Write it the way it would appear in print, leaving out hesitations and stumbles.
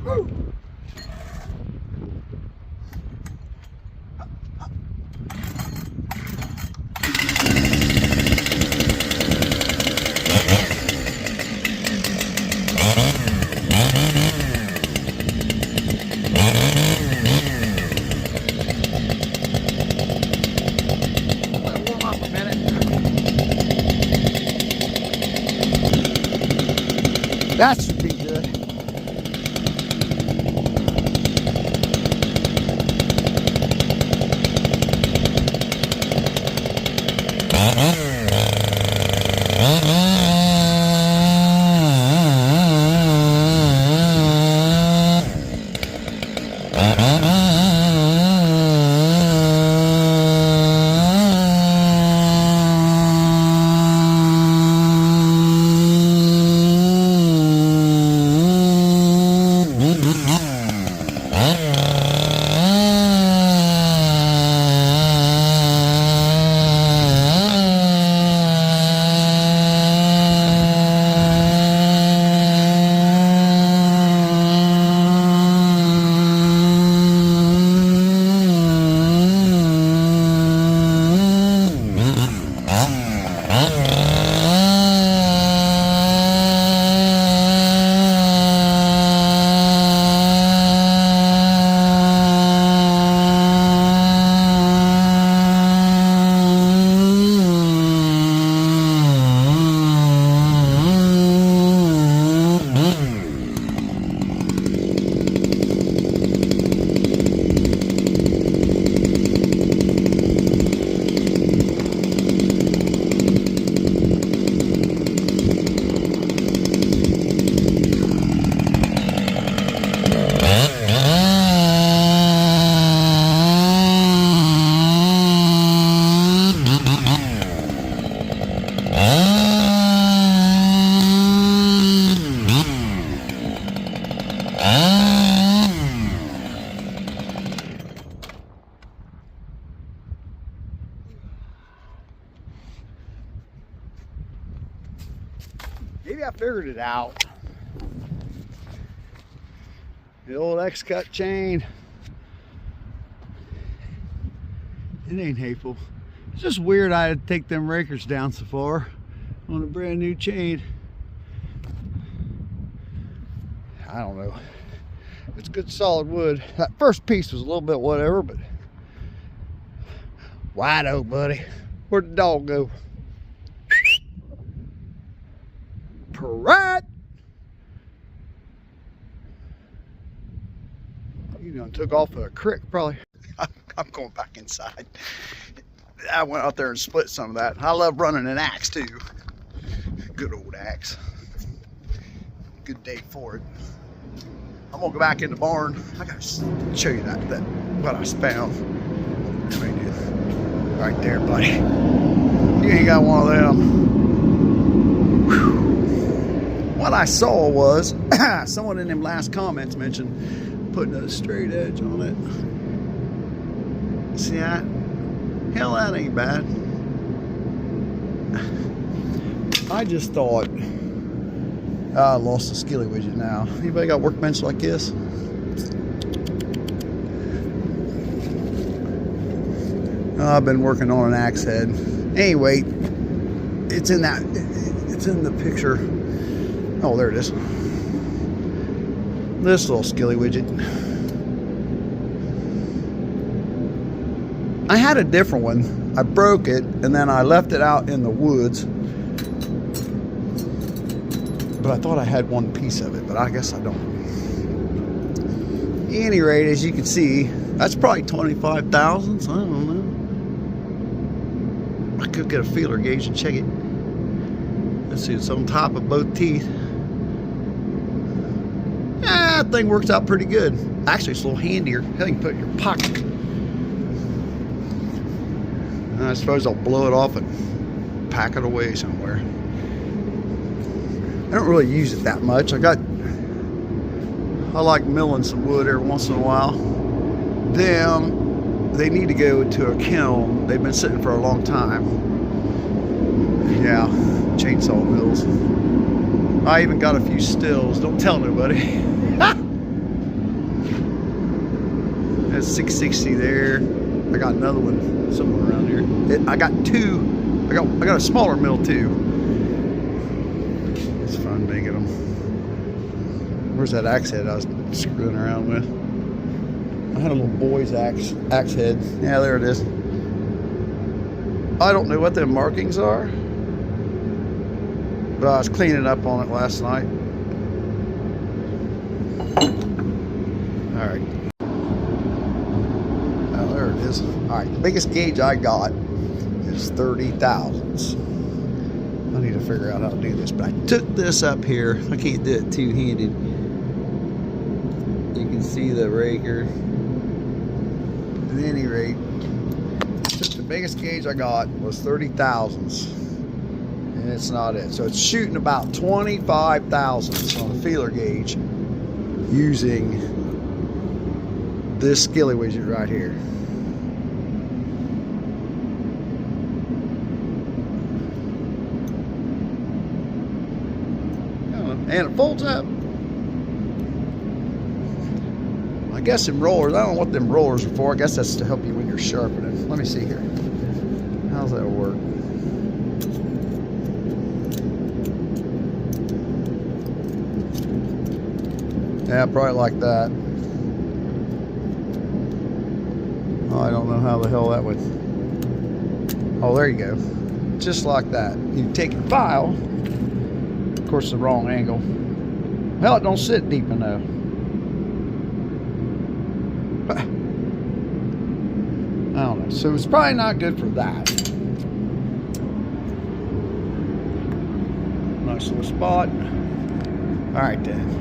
Woo. Warm up a minute. That should be good. Maybe I figured it out. The old xcut chain. It ain't hateful. It's just weird I had to take them rakers down so far on a brand new chain. I don't know. It's good solid wood. That first piece was a little bit whatever, but wide open, buddy. Where'd the dog go? Right. You done took off a crick, probably. I'm going back inside. I went out there and split some of that. I love running an axe too. Good old axe. Good day for it. I'm gonna go back in the barn. I gotta show you that what I found. Right there, buddy. You ain't got one of them. Whew. What I saw was someone in them last comments mentioned putting a straight edge on it. See that? Hell, that ain't bad. I just thought, I lost the skilly widget now. Anybody got a workbench like this? I've been working on an axe head. Anyway, it's in the picture. Oh, there it is. This little skilly widget. I had a different one. I broke it and then I left it out in the woods. But I thought I had one piece of it, but I guess I don't. At any rate, as you can see, that's probably 25 thousandths. I don't know. I could get a feeler gauge and check it. Let's see, it's on top of both teeth. That thing works out pretty good. Actually, it's a little handier. Hell, you can put it in your pocket. And I suppose I'll blow it off and pack it away somewhere. I don't really use it that much. I like milling some wood every once in a while. They need to go to a kiln. They've been sitting for a long time. Yeah, chainsaw mills. I even got a few stills. Don't tell nobody. That's 660 there. I got another one somewhere around here. I got two. I got a smaller mill too. It's fun making them. Where's that axe head I was screwing around with? I had a little boy's axe head. Yeah, there it is. I don't know what the markings are, but I was cleaning up on it last night. All right. Oh, there it is. All right, the biggest gauge I got is 30 thousandths. I need to figure out how to do this, but I took this up here. I can't do it two-handed. You can see the raker. At any rate, the biggest gauge I got was 30 thousandths, and it's not it. So it's shooting about 25 thousandths on the feeler gauge using this skilly widget right here. And it folds up. I guess them rollers, I don't know what them rollers are for. I guess that's to help you when you're sharpening. Let me see here. How's that work? Yeah, probably like that. Oh, I don't know how the hell that would. Oh, there you go. Just like that. You take your file. Of course, the wrong angle. Well, it don't sit deep enough. I don't know. So it's probably not good for that. Nice little spot. All right, then.